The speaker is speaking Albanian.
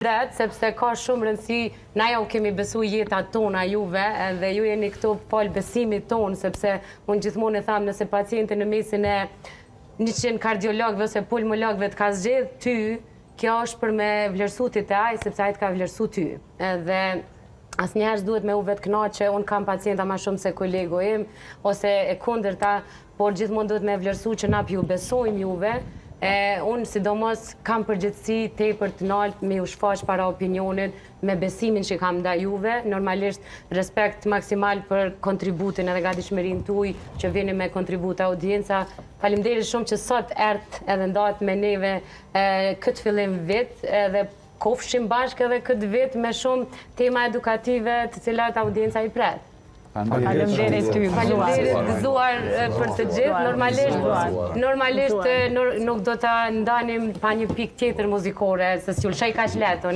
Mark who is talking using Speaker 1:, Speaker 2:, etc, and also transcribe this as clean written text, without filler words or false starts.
Speaker 1: Drejt, sepse ka shumë rëndësi, na jo kemi besu jetat tona juve, dhe ju jeni këtu falë besimit tonë, sepse unë gjithmonë e thamë nëse pacientin në mesin e 100 kardiologëve ose pulmologëve të ka zgjedh ty, kjo është për me vlerësu ti të aj, sepse aj të ka vlerësu ty. Dhe asnjëherë duhet me u vetë kënaqë, unë kam pacienta ma shumë se kolegu im, ose e kundërta, por gjithmonë duhet me vlerësu që na ju besojmë juve. Unë sidomos kam përgjithësi tepër të lartë me u shfaq para opinionit, me besimin që kam ndaj juve, normalisht respekt maksimal për kontributin edhe gatishmërinë tuaj që vini me kontribut audienca. Faleminderit shumë që sot erdhët edhe ndahet me neve këtë fillim vit edhe kofshim bashkë edhe këtë vit me shumë tema edukative të cilat audienca i pret.
Speaker 2: Faleminderit ty,
Speaker 1: Faleminderit gëzuar për të gjithë. Normalisht nuk do ta ndanim pa një pikë tjetër muzikore, se s'ju lshoj kaq lehtë.